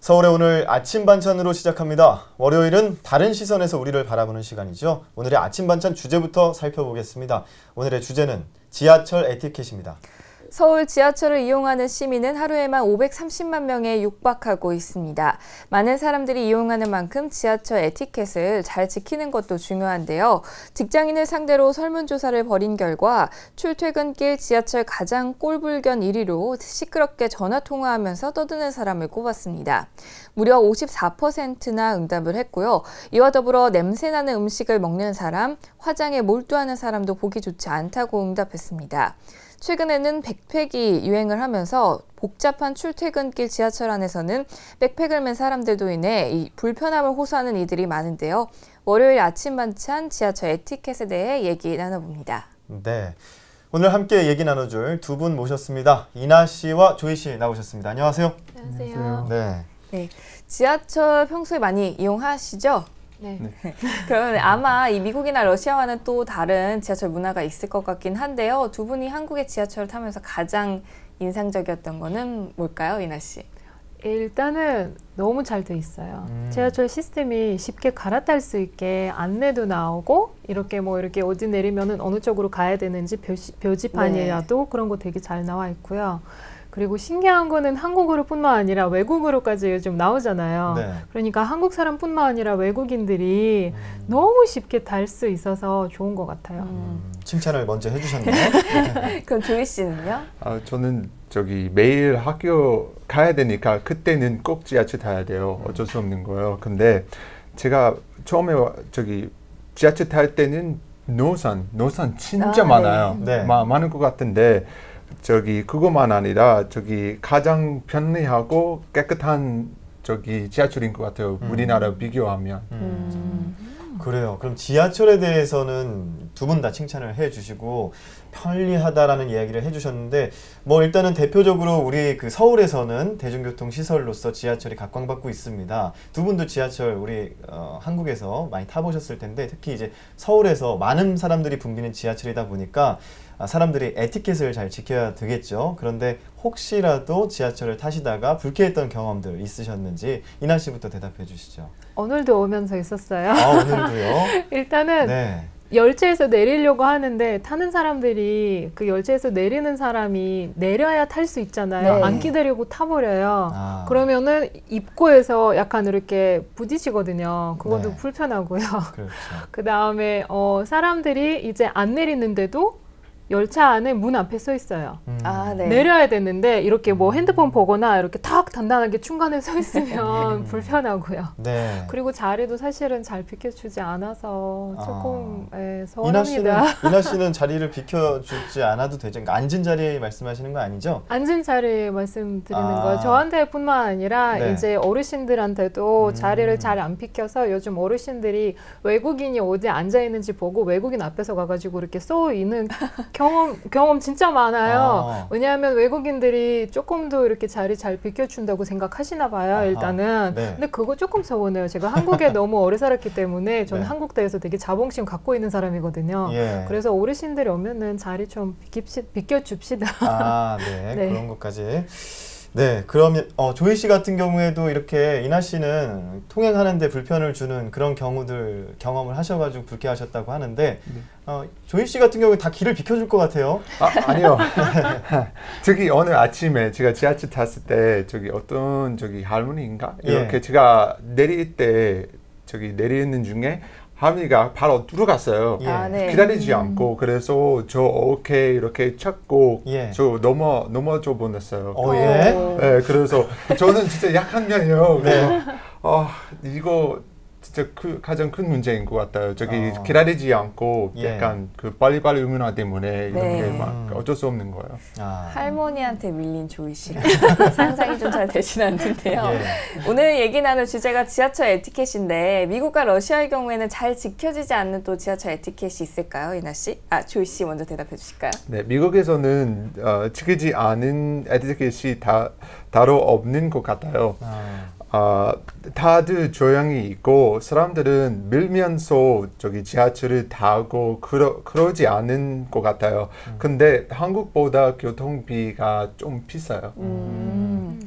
서울의 오늘 아침 반찬으로 시작합니다. 월요일은 다른 시선에서 우리를 바라보는 시간이죠. 오늘의 아침 반찬 주제부터 살펴보겠습니다. 오늘의 주제는 지하철 에티켓입니다. 서울 지하철을 이용하는 시민은 하루에만 530만 명에 육박하고 있습니다. 많은 사람들이 이용하는 만큼 지하철 에티켓을 잘 지키는 것도 중요한데요. 직장인을 상대로 설문조사를 벌인 결과 출퇴근길 지하철 가장 꼴불견 1위로 시끄럽게 전화통화하면서 떠드는 사람을 꼽았습니다. 무려 54%나 응답을 했고요. 이와 더불어 냄새나는 음식을 먹는 사람, 화장에 몰두하는 사람도 보기 좋지 않다고 응답했습니다. 최근에는 백팩이 유행을 하면서 복잡한 출퇴근길 지하철 안에서는 백팩을 맨 사람들도 인해 이 불편함을 호소하는 이들이 많은데요. 월요일 아침 반찬 지하철 에티켓에 대해 얘기 나눠봅니다. 네, 오늘 함께 얘기 나눠줄 두 분 모셨습니다. 이나 씨와 조이 씨 나오셨습니다. 안녕하세요. 안녕하세요. 네. 지하철 평소에 많이 이용하시죠? 네. 그러면 아마 이 미국이나 러시아와는 또 다른 지하철 문화가 있을 것 같긴 한데요. 두 분이 한국의 지하철을 타면서 가장 인상적이었던 거는 뭘까요, 이나 씨? 일단은 너무 잘 돼 있어요. 지하철 시스템이 쉽게 갈아탈 수 있게 안내도 나오고 이렇게 어디 내리면은 어느 쪽으로 가야 되는지 표지판이라도 그런 거 되게 잘 나와 있고요. 그리고 신기한 거는 한국어로뿐만 아니라 외국어로까지 요즘 나오잖아요. 네. 그러니까 한국 사람뿐만 아니라 외국인들이 너무 쉽게 탈 수 있어서 좋은 것 같아요. 칭찬을 먼저 해주셨네요. 그럼 조이 씨는요? 저는 매일 학교 가야 되니까 그때는 꼭 지하철 타야 돼요. 어쩔 수 없는 거예요. 근데 제가 처음에 지하철 탈 때는 노선 진짜 많아요. 네. 많은 것 같은데 그것만 아니라 가장 편리하고 깨끗한 지하철인 것 같아요. 우리나라 비교하면. 그래요. 그럼 지하철에 대해서는 두 분 다 칭찬을 해주시고 편리하다라는 이야기를 해주셨는데 일단은 대표적으로 우리 서울에서는 대중교통 시설로서 지하철이 각광받고 있습니다. 두 분도 지하철 우리 한국에서 많이 타보셨을 텐데 특히 이제 서울에서 많은 사람들이 붐비는 지하철이다 보니까 사람들이 에티켓을 잘 지켜야 되겠죠. 그런데 혹시라도 지하철을 타시다가 불쾌했던 경험들 있으셨는지 이나 씨부터 대답해 주시죠. 오늘도 오면서 있었어요. 오늘도요? 일단은 네. 열차에서 내리려고 하는데 타는 사람들이 그 열차에서 내리는 사람이 내려야 탈 수 있잖아요. 네. 안 기다리고 타버려요. 그러면은 입구에서 약간 이렇게 부딪히거든요. 그것도 네. 불편하고요. 그렇죠. 그 다음에 사람들이 이제 안 내리는데도 열차 안에 문 앞에 서 있어요. 네. 내려야 되는데 이렇게 핸드폰 보거나 이렇게 탁 단단하게 중간에 서 있으면 불편하고요. 네. 그리고 자리도 사실은 잘 비켜주지 않아서 조금 서운합니다. 이나 씨는 자리를 비켜주지 않아도 되죠? 그러니까 앉은 자리 말씀하시는 거 아니죠? 앉은 자리 말씀드리는 거예요. 저한테뿐만 아니라 네. 이제 어르신들한테도 자리를 잘 안 비켜서 요즘 어르신들이 외국인이 어디 앉아 있는지 보고 외국인 앞에서 가가지고 이렇게 서 있는 경험 진짜 많아요. 왜냐하면 외국인들이 조금 더 이렇게 자리 잘 비켜준다고 생각하시나 봐요. 일단은. 네. 근데 그거 조금 서운해요. 제가 한국에 너무 오래 살았기 때문에 저는 네. 한국 대해서 되게 자긍심 갖고 있는 사람이거든요. 예. 그래서 어르신들이 오면은 자리 좀 비켜줍시다. 네. 네. 그런 것까지. 네, 그러면 조이 씨 같은 경우에도 이렇게 이나 씨는 통행하는데 불편을 주는 그런 경험을 하셔가지고 불쾌하셨다고 하는데 조이 씨 같은 경우에 다 길을 비켜줄 것 같아요. 아니요. 오늘 아침에 제가 지하철 탔을 때 어떤 할머니인가 이렇게 제가 내릴 때 내리는 중에 할머니가 바로 들어갔어요. 네. 기다리지 않고 그래서 저 어깨 이렇게 찾고 저 넘어져 보냈어요. 예? 네, 그래서 저는 진짜 약한 편이에요. 네. 이거 진짜 가장 큰 문제인 것 같아요. 기다리지 않고 약간 빨리빨리 의문화 때문에 이렇게 막 어쩔 수 없는 거예요. 할머니한테 밀린 조이 씨랑 상상이 좀 잘 되진 않는데요. 오늘 얘기 나눌 주제가 지하철 에티켓인데 미국과 러시아의 경우에는 잘 지켜지지 않는 또 지하철 에티켓이 있을까요, 이나 씨? 조이 씨 먼저 대답해 주실까요? 네, 미국에서는 지키지 않은 에티켓이 따로 없는 것 같아요. 다들 조용히 있고 사람들은 밀면서 지하철을 타고 그러지 않은 것 같아요. 근데 한국보다 교통비가 좀 비싸요.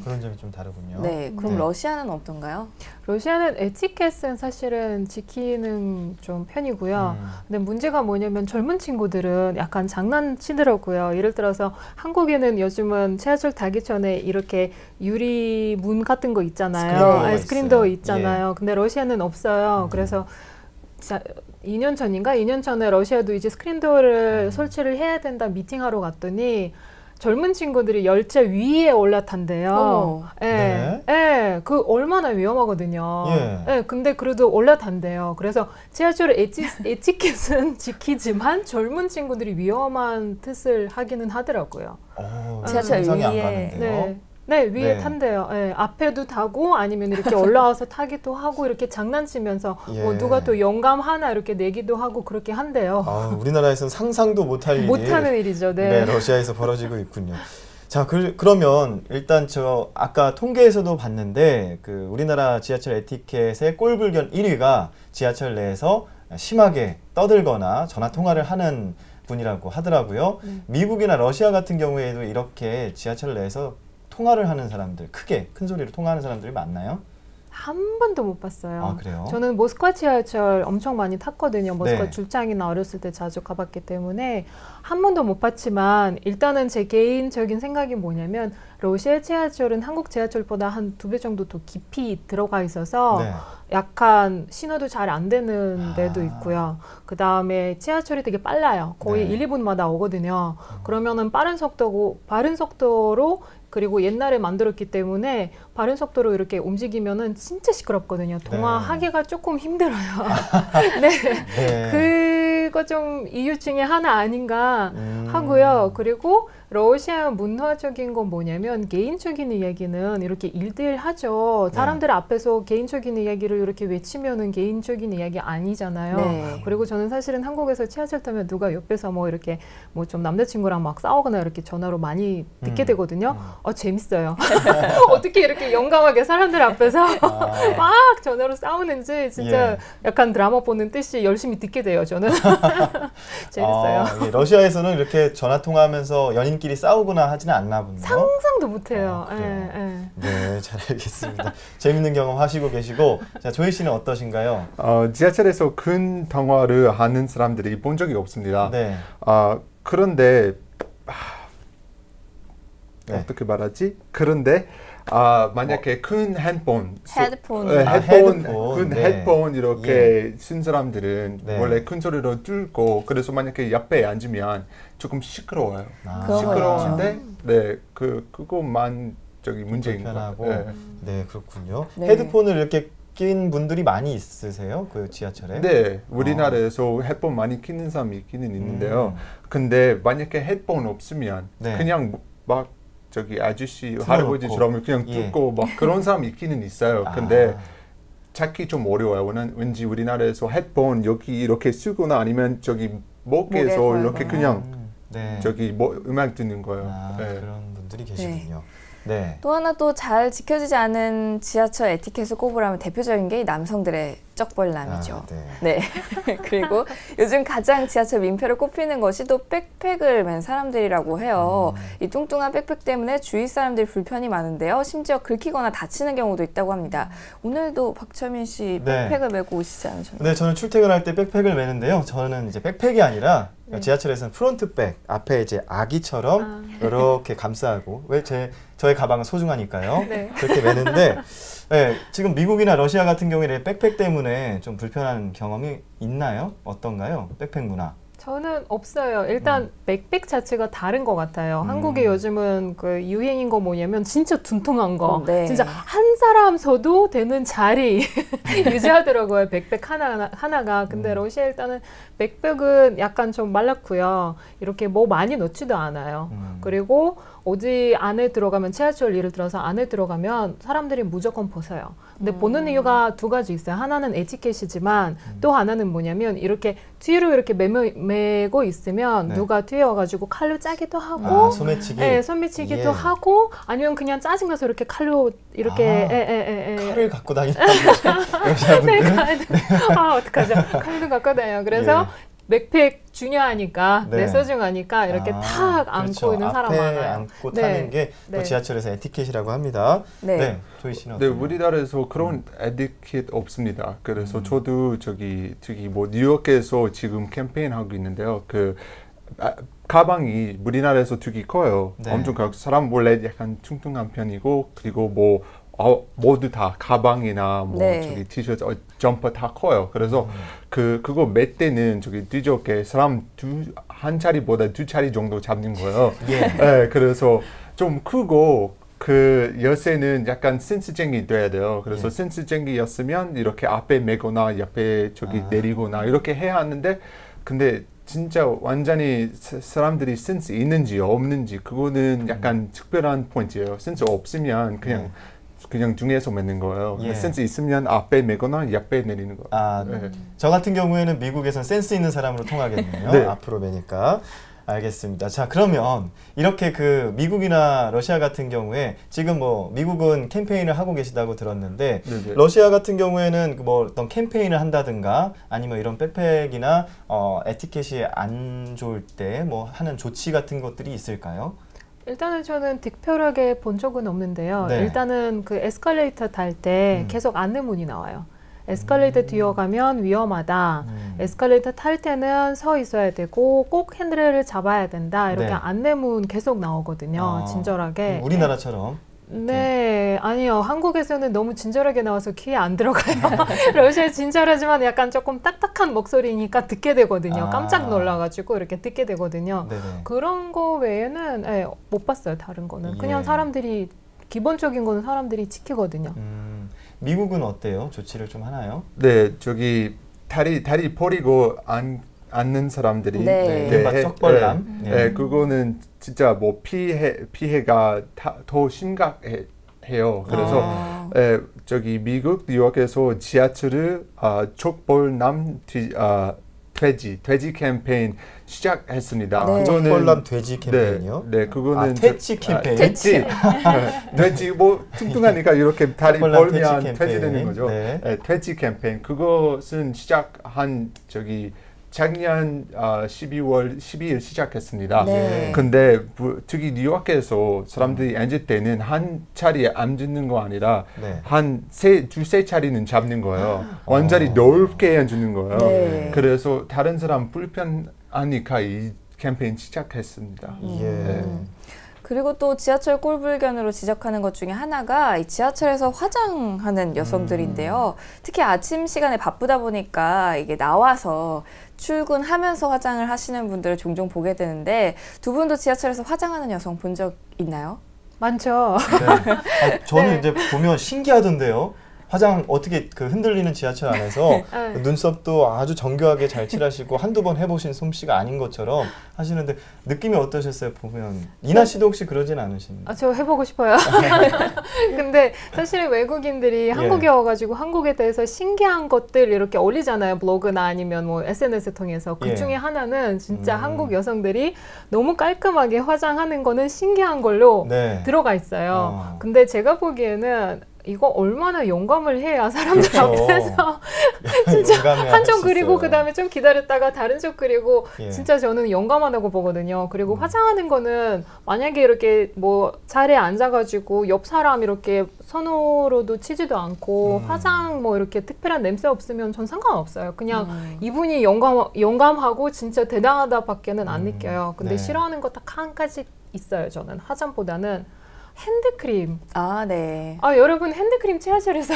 그런 점이 좀 다르군요. 네, 그럼 네. 러시아는 어떤가요? 러시아는 에티켓은 사실은 지키는 좀 편이고요. 근데 문제가 뭐냐면 젊은 친구들은 약간 장난치더라고요. 예를 들어서 한국에는 요즘은 지하철 타기 전에 이렇게 유리 문 같은 거 있잖아요. 스크린도 있잖아요. 예. 근데 러시아는 없어요. 그래서 2년 전인가? 2년 전에 러시아도 이제 스크린도어를 설치를 해야 된다 미팅하러 갔더니 젊은 친구들이 열차 위에 올라탄대요. 예, 예, 그 얼마나 위험하거든요. 예, 근데 그래도 올라탄대요. 그래서 지하철 에티켓은 지키지만 젊은 친구들이 위험한 뜻을 하기는 하더라고요. 지하철 상상이 안 위에. 가는데요. 네, 위에 탄대요. 예, 앞에도 타고 아니면 이렇게 올라와서 타기도 하고 이렇게 장난치면서 뭐 누가 또 영감 하나 이렇게 내기도 하고 그렇게 한대요. 우리나라에서는 상상도 못할 일이 못하는 일이죠. 네. 러시아에서 벌어지고 있군요. 자, 그러면 일단 저 아까 통계에서도 봤는데 그 우리나라 지하철 에티켓의 꼴불견 1위가 지하철 내에서 심하게 떠들거나 전화 통화를 하는 분이라고 하더라고요. 미국이나 러시아 같은 경우에도 이렇게 지하철 내에서 통화를 하는 사람들, 크게 큰 소리로 통화하는 사람들이 많나요? 한 번도 못 봤어요. 아, 그래요? 저는 모스크바 지하철 엄청 많이 탔거든요. 모스크바 네. 출장이나 어렸을 때 자주 가봤기 때문에 한 번도 못 봤지만 일단은 제 개인적인 생각이 뭐냐면 러시아 지하철은 한국 지하철보다 한 2배 정도 더 깊이 들어가 있어서 네. 약간 신호도 잘 안 되는 데도 있고요. 그 다음에 지하철이 되게 빨라요. 거의 1, 2분마다 오거든요. 그러면은 빠른 속도로 그리고 옛날에 만들었기 때문에 빠른 속도로 이렇게 움직이면은 진짜 시끄럽거든요. 통화하기가 조금 힘들어요. 네. 그거 좀 이유 중에 하나 아닌가 하고요. 그리고 러시아 문화적인 건 뭐냐면 개인적인 이야기는 이렇게 1대1 하죠. 사람들 앞에서 개인적인 이야기를 이렇게 외치면은 개인적인 이야기 아니잖아요. 네. 그리고 저는 사실은 한국에서 지하철 타면 누가 옆에서 뭐 이렇게 뭐 좀 남자친구랑 막 싸우거나 이렇게 전화로 많이 듣게 되거든요. 재밌어요. 어떻게 이렇게 용감하게 사람들 앞에서 막 전화로 싸우는지 진짜 약간 드라마 보는 듯이 열심히 듣게 돼요. 저는. 재밌어요. 러시아에서는 이렇게 전화 통화하면서 연인끼리 싸우거나 하지는 않나 보네요. 상상도 못해요. 네, 잘 알겠습니다. 재밌는 경험 하시고 계시고, 자, 조이 씨는 어떠신가요? 지하철에서 큰 통화를 하는 사람들이 본 적이 없습니다. 네. 그런데 어떻게 말하지? 그런데 만약에 큰 핸드폰, 큰 헤드폰 이렇게 쓴 사람들은 원래 큰 소리로 들고 그래서 만약에 옆에 앉으면 조금 시끄러워요. 시끄러운데 그것만 문제인 것 같아요. 네, 그렇군요. 헤드폰을 이렇게 낀 분들이 많이 있으세요? 그 지하철에? 네, 우리나라에서 헤드폰 많이 끼는 사람이 있기는 있는데요. 근데 만약에 헤드폰 없으면 그냥 막 아저씨, 할아버지처럼 그냥 듣고 막 그런 사람이 있기는 있어요. 근데 찾기 좀 어려워요. 왠지 우리나라에서 헤드폰 여기 이렇게 쓰거나 아니면 목에서 이렇게 그냥 음악 듣는 거예요. 그런 분들이 계시군요. 네. 또 하나 또 잘 지켜지지 않은 지하철 에티켓을 꼽으라면 대표적인 게 남성들의 쩍벌남이죠. 네. 그리고 요즘 가장 지하철 민폐로 꼽히는 것이 또 백팩을 맨 사람들이라고 해요. 이 뚱뚱한 백팩 때문에 주위 사람들이 불편이 많은데요. 심지어 긁히거나 다치는 경우도 있다고 합니다. 오늘도 박철민 씨 백팩을 메고 오시지 않으셨나요? 네, 저는 출퇴근할 때 백팩을 메는데요. 저는 이제 백팩이 아니라 지하철에서는 프론트백, 앞에 이제 아기처럼 이렇게 감싸고, 저의 가방은 소중하니까요. 그렇게 메는데, 지금 미국이나 러시아 같은 경우에 백팩 때문에 좀 불편한 경험이 있나요? 어떤가요? 백팩 문화. 저는 없어요. 일단 백팩 자체가 다른 것 같아요. 한국에 요즘은 그 유행인 거 뭐냐면 진짜 둔통한 거. 진짜 한 사람 서도 되는 자리 유지하더라고요. 백팩 하나가. 근데 러시아 일단은 백팩은 약간 좀 말랐고요. 이렇게 뭐 많이 넣지도 않아요. 그리고 어디 안에 들어가면 지하철 예를 들어서 안에 들어가면 사람들이 무조건 벗어요. 근데 보는 이유가 두 가지 있어요. 하나는 에티켓이지만 또 하나는 뭐냐면 이렇게 뒤로 이렇게 메고 있으면 누가 뒤에 와가지고 칼로 짜기도 하고 소매치기. 소매치기도 하고 아니면 그냥 짜증나서 이렇게 칼로 이렇게 칼을 갖고 다니는 여자분들. 어떡하죠? 칼도 갖고 다녀요. 그래서 백팩 중요하니까 네. 내 소중하니까 이렇게 탁 안고 그렇죠. 있는 사람 앞에 많아요. 안고 네. 타는 게 또 네. 지하철에서 에티켓이라고 합니다. 네. 네, 조이 씨는 네, 어떠세요? 우리나라에서 그런 에티켓 없습니다. 그래서 저도 저기 뭐 뉴욕에서 지금 캠페인 하고 있는데요. 가방이 우리나라에서 되게 커요. 네. 엄청 사람 원래 약간 퉁퉁한 편이고 그리고 뭐 모두 다 가방이나 뭐 네. 저기 티셔츠, 점퍼 다 커요. 그래서 그거 몇 대는 저기 뒤적게 사람 한 자리보다 두 자리 정도 잡는 거예요. 예. 네, 그래서 좀 크고 그 열쇠는 약간 센스쟁이 돼야 돼요. 그래서 예. 센스쟁이였으면 이렇게 앞에 메거나 옆에 저기 내리거나 이렇게 해야 하는데 근데 진짜 완전히 사람들이 센스 있는지 없는지 그거는 약간 특별한 포인트예요. 센스 없으면 그냥 중에서 맺는 거예요. 근데 예. 센스 있으면 앞에 메거나 옆에 내리는 거예요. 아, 네. 저 같은 경우에는 미국에선 센스 있는 사람으로 통하겠네요. 네. 앞으로 매니까. 알겠습니다. 자, 그러면 이렇게 그 미국이나 러시아 같은 경우에 지금 뭐 미국은 캠페인을 하고 계시다고 들었는데 네네. 러시아 같은 경우에는 뭐 어떤 캠페인을 한다든가 아니면 이런 백팩이나 에티켓이 안 좋을 때 뭐 하는 조치 같은 것들이 있을까요? 일단은 저는 특별하게 본 적은 없는데요. 네. 일단은 그 에스컬레이터 탈 때 계속 안내문이 나와요. 에스컬레이터 뛰어가면 위험하다. 에스컬레이터 탈 때는 서 있어야 되고 꼭 핸들을 잡아야 된다. 이렇게 네. 안내문 계속 나오거든요. 친절하게. 우리나라처럼. 네, 아니요. 한국에서는 너무 친절하게 나와서 귀에 안 들어가요. 러시아 친절하지만 약간 조금 딱딱한 목소리니까 듣게 되거든요. 깜짝 놀라가지고 이렇게 듣게 되거든요. 네네. 그런 거 외에는 못 봤어요. 다른 거는. 그냥 예. 사람들이 기본적인 거는 사람들이 지키거든요. 미국은 어때요? 조치를 좀 하나요? 네, 저기 다리 버리고 앉는 사람들이 네. 이른바 쩍벌남. 네, 네. 네, 그거는 진짜 뭐 피해가 더 심각해요. 그래서 저기 미국 뉴욕에서 지하철을 족벌남 돼지 캠페인 시작했습니다. 네. 족벌남 돼지 캠페인이요? 네, 그거는 퇴치 캠페인. 돼지. 돼지 뭐 뚱뚱하니까 이렇게 다리 족벌남 벌면 퇴치 돼지 되는 캠페인. 거죠. 네. 네, 돼지 캠페인. 그것은 시작한 저기 작년 12일 시작했습니다. 네. 근데 특히 뉴욕에서 사람들이 앉을 때는 한 자리에 앉는 거 아니라 네. 한 두세 자리는 잡는 거예요. 완전히 넓게 앉는 거예요. 네. 그래서 다른 사람 불편하니까 이 캠페인 시작했습니다. 예. 그리고 또 지하철 꼴불견으로 지적하는 것 중에 하나가 이 지하철에서 화장하는 여성들인데요. 특히 아침 시간에 바쁘다 보니까 이게 나와서 출근하면서 화장을 하시는 분들을 종종 보게 되는데 두 분도 지하철에서 화장하는 여성 본 적 있나요? 많죠. 네. 저는 이제 보면 신기하던데요. 화장 어떻게 그 흔들리는 지하철 안에서 네. 눈썹도 아주 정교하게 잘 칠하시고 한두 번 해보신 솜씨가 아닌 것처럼 하시는데 느낌이 어떠셨어요? 보면 이나 씨도 혹시 그러진 않으십니까? 저 해보고 싶어요. 근데 사실은 외국인들이 한국에 와가지고 한국에 대해서 신기한 것들 이렇게 올리잖아요. 블로그나 아니면 뭐 SNS 통해서. 그 중에 하나는 진짜 한국 여성들이 너무 깔끔하게 화장하는 거는 신기한 걸로 네. 들어가 있어요. 근데 제가 보기에는 이거 얼마나 용감을 해야 사람들 그렇죠. 앞에서 진짜 한 쪽 그리고 있어요. 그 다음에 좀 기다렸다가 다른 쪽 그리고 예. 진짜 저는 용감하다고 보거든요. 그리고 화장하는 거는 만약에 이렇게 뭐 자리에 앉아가지고 옆 사람 이렇게 손으로도 치지도 않고 화장 뭐 이렇게 특별한 냄새 없으면 전 상관없어요. 그냥 이분이 용감하고 진짜 대단하다 밖에는 안 느껴요. 근데 네. 싫어하는 거 딱 한 가지 있어요. 저는 화장보다는 핸드크림. 아, 네. 여러분 핸드크림 지하철에서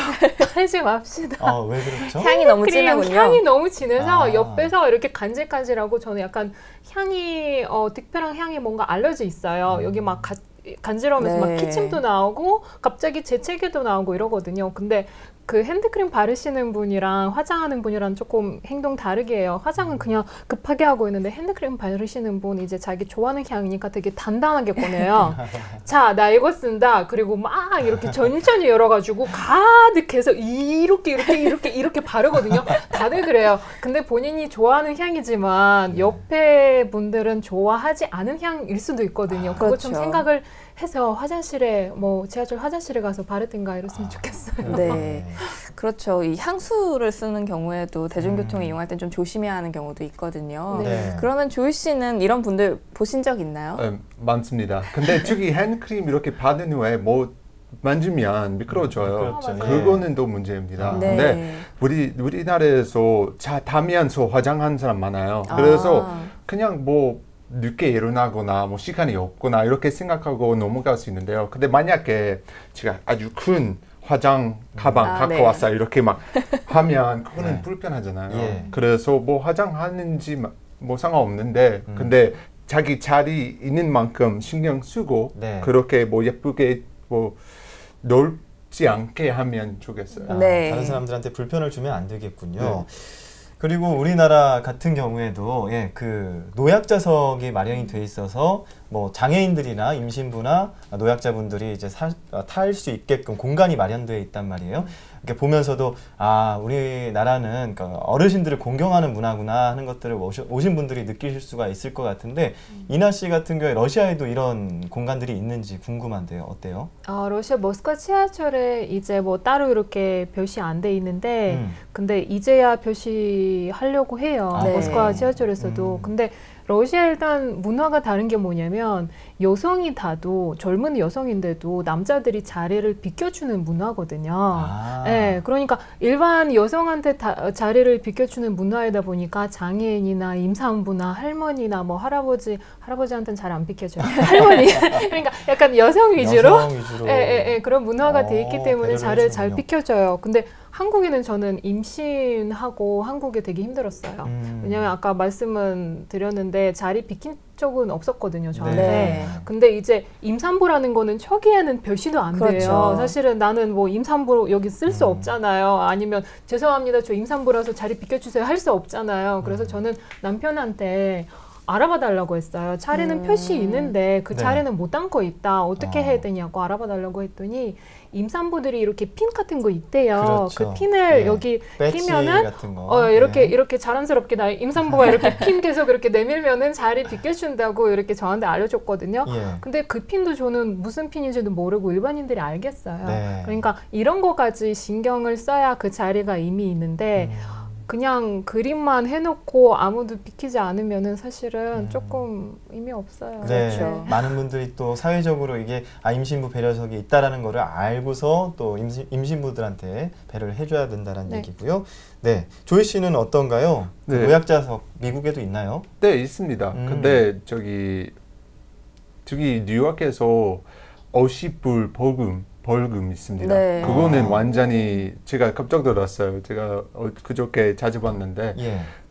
바르지 맙시다. 왜 그렇죠? 향이 너무 크림 진하군요. 향이 너무 진해서 아. 옆에서 이렇게 간질간질하고 저는 약간 향이 특별한 향이 뭔가 알러지 있어요. 여기 막 간지러우면서 막 네. 기침도 나오고 갑자기 재채기도 나오고 이러거든요. 근데 그 핸드크림 바르시는 분이랑 화장하는 분이랑 조금 행동 다르게 해요. 화장은 그냥 급하게 하고 있는데 핸드크림 바르시는 분 이제 자기 좋아하는 향이니까 되게 단단하게 꺼내요. 자, 나 이거 쓴다. 그리고 막 이렇게 천천히 열어가지고 가득해서 이렇게 바르거든요. 다들 그래요. 근데 본인이 좋아하는 향이지만 옆에 분들은 좋아하지 않은 향일 수도 있거든요. 그거 좀 그렇죠. 생각을 해서 화장실에 뭐 지하철 화장실에 가서 바르든가 이랬으면 좋겠어요. 네. 그렇죠. 이 향수를 쓰는 경우에도 대중교통을 이용할 땐 좀 조심해야 하는 경우도 있거든요. 네. 그러면 조이 씨는 이런 분들 보신 적 있나요? 많습니다. 근데 특히 핸드크림 이렇게 받은 후에 뭐 만지면 미끄러져요. 그렇죠. 그거는 또 문제입니다. 네. 근데 우리나라에서 자면서 화장한 사람 많아요. 그래서 그냥 뭐 늦게 일어나거나 뭐 시간이 없거나 이렇게 생각하고 넘어갈 수 있는데요. 근데 만약에 제가 아주 큰 화장 가방 갖고 왔어요. 이렇게 막 하면 그거는 불편하잖아요. 예. 그래서 뭐 화장하는지 뭐 상관없는데 근데 자기 자리 있는 만큼 신경 쓰고 그렇게 뭐 예쁘게 뭐 넓지 않게 하면 좋겠어요. 다른 사람들한테 불편을 주면 안 되겠군요. 그리고 우리나라 같은 경우에도 그 노약자석이 마련이 돼 있어서 뭐 장애인들이나 임신부나 노약자분들이 이제 탈 수 있게끔 공간이 마련되어 있단 말이에요. 이렇게 보면서도 아, 우리나라는 그러니까 어르신들을 공경하는 문화구나 하는 것들을 오신 분들이 느끼실 수가 있을 것 같은데 이나 씨 같은 경우에 러시아에도 이런 공간들이 있는지 궁금한데요. 어때요? 러시아 모스크바 지하철에 이제 뭐 따로 이렇게 표시 안 돼 있는데 근데 이제야 표시하려고 해요. 모스크바 지하철에서도. 근데 러시아 일단 문화가 다른 게 뭐냐면 여성이 젊은 여성인데도 남자들이 자리를 비켜주는 문화거든요. 네, 그러니까 일반 여성한테 자리를 비켜주는 문화이다 보니까 장애인이나 임산부나 할머니나 뭐 할아버지한테는 잘 안 비켜줘요. 할머니 그러니까 약간 여성 위주로 그런 문화가 돼 있기 때문에 자리를 잘 비켜줘요. 근데 한국에는 저는 임신하고 한국에 되게 힘들었어요. 왜냐면 아까 말씀은 드렸는데 자리 비킨 적은 없었거든요, 저한테. 근데 이제 임산부라는 거는 초기에는 표시도 안 돼요. 사실은 나는 뭐 임산부 여기 쓸 수 없잖아요. 아니면 죄송합니다, 저 임산부라서 자리 비켜주세요 할 수 없잖아요. 그래서 저는 남편한테 알아봐 달라고 했어요. 차례는 표시 있는데 그 차례는 못 담고 있다. 어떻게 해야 되냐고 알아봐 달라고 했더니 임산부들이 이렇게 핀 같은 거 있대요. 그 핀을 여기 끼면은 이렇게 자연스럽게 나 임산부가 이렇게 핀 계속 이렇게 내밀면은 자리 비켜준다고 이렇게 저한테 알려줬거든요. 근데 그 핀도 저는 무슨 핀인지도 모르고 일반인들이 알겠어요. 그러니까 이런 거까지 신경을 써야 그 자리가 이미 있는데 그냥 그림만 해놓고 아무도 비키지 않으면은 사실은 조금 의미 없어요. 그렇죠. 많은 분들이 또 사회적으로 이게 임신부 배려석이 있다라는 거를 알고서 또 임신부들한테 배려를 해줘야 된다는 얘기고요. 네, 조이 씨는 어떤가요? 노약자석 미국에도 있나요? 네, 있습니다. 근데 저기 뉴욕에서 50불 벌금 있습니다. 그거는 완전히 제가 깜짝 놀랐어요. 제가 그저께 자주 봤는데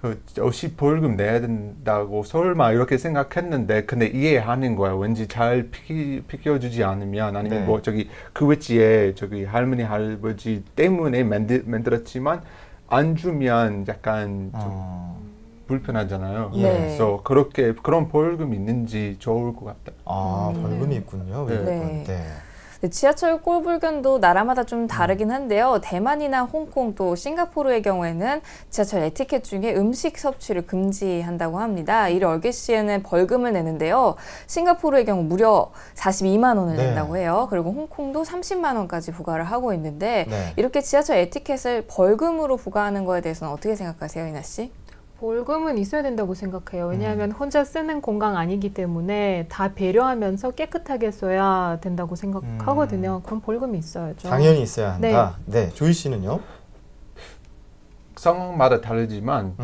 그 50 벌금 내야 된다고 설마 이렇게 생각했는데 근데 이해하는 거야. 왠지 잘 비켜주지 않으면 아니면 뭐 저기 그 위치에 저기 할머니 할아버지 때문에 만들었지만 안 주면 약간 좀 불편하잖아요. 그래서 그런 벌금 있는지 좋을 것 같아요. 벌금이 있군요. 지하철 꼴불견도 나라마다 좀 다르긴 한데요. 대만이나 홍콩 또 싱가포르의 경우에는 지하철 에티켓 중에 음식 섭취를 금지한다고 합니다. 이를 어길 시에는 벌금을 내는데요. 싱가포르의 경우 무려 42만 원을 낸다고 해요. 그리고 홍콩도 30만 원까지 부과를 하고 있는데 이렇게 지하철 에티켓을 벌금으로 부과하는 거에 대해서는 어떻게 생각하세요, 이나 씨? 벌금은 있어야 된다고 생각해요. 왜냐하면 혼자 쓰는 공간 아니기 때문에 다 배려하면서 깨끗하게 써야 된다고 생각하거든요. 그럼 벌금이 있어야죠. 당연히 있어야 한다. 네, 조이 씨는요? 상황마다 다르지만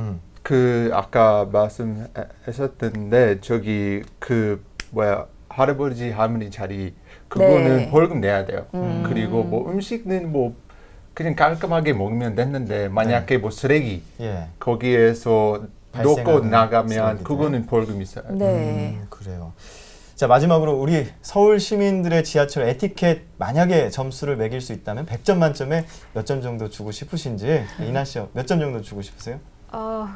그 아까 말씀하셨던데 저기 그 할아버지 할머니 자리 그거는 벌금 내야 돼요. 그리고 뭐 음식은 뭐 그냥 깔끔하게 먹으면 됐는데 만약에 뭐 쓰레기 거기에서 놓고 나가면 그거는 벌금이 있어요. 그래요. 자, 마지막으로 우리 서울 시민들의 지하철 에티켓 만약에 점수를 매길 수 있다면 100점 만점에 몇 점 정도 주고 싶으신지 이나 씨 몇 점 정도 주고 싶으세요?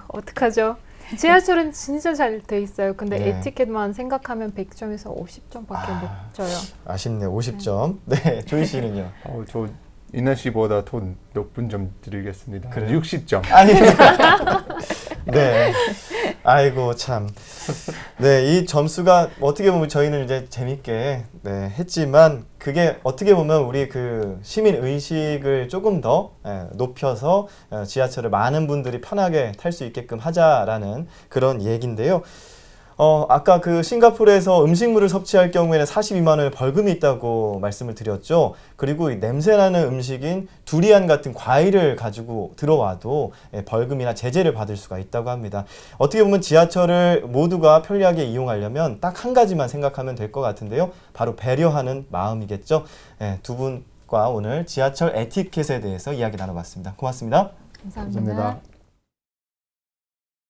어떡하죠? 지하철은 진짜 잘 돼 있어요. 근데 에티켓만 생각하면 100점에서 50점밖에 못 줘요. 아쉽네요. 50점. 네, 조이 씨는요? 저 이나 씨보다 더 높은 점 드리겠습니다. 60점. 아니. 네. 아이고 참. 네, 이 점수가 어떻게 보면 저희는 이제 재밌게 했지만 그게 어떻게 보면 우리 그 시민 의식을 조금 더 높여서 지하철을 많은 분들이 편하게 탈 수 있게끔 하자라는 그런 얘기인데요. 아까 그 싱가포르에서 음식물을 섭취할 경우에는 42만 원의 벌금이 있다고 말씀을 드렸죠. 그리고 이 냄새나는 음식인 두리안 같은 과일을 가지고 들어와도 벌금이나 제재를 받을 수가 있다고 합니다. 어떻게 보면 지하철을 모두가 편리하게 이용하려면 딱 한 가지만 생각하면 될 것 같은데요. 바로 배려하는 마음이겠죠. 두 분과 오늘 지하철 에티켓에 대해서 이야기 나눠봤습니다. 고맙습니다. 감사합니다. 감사합니다.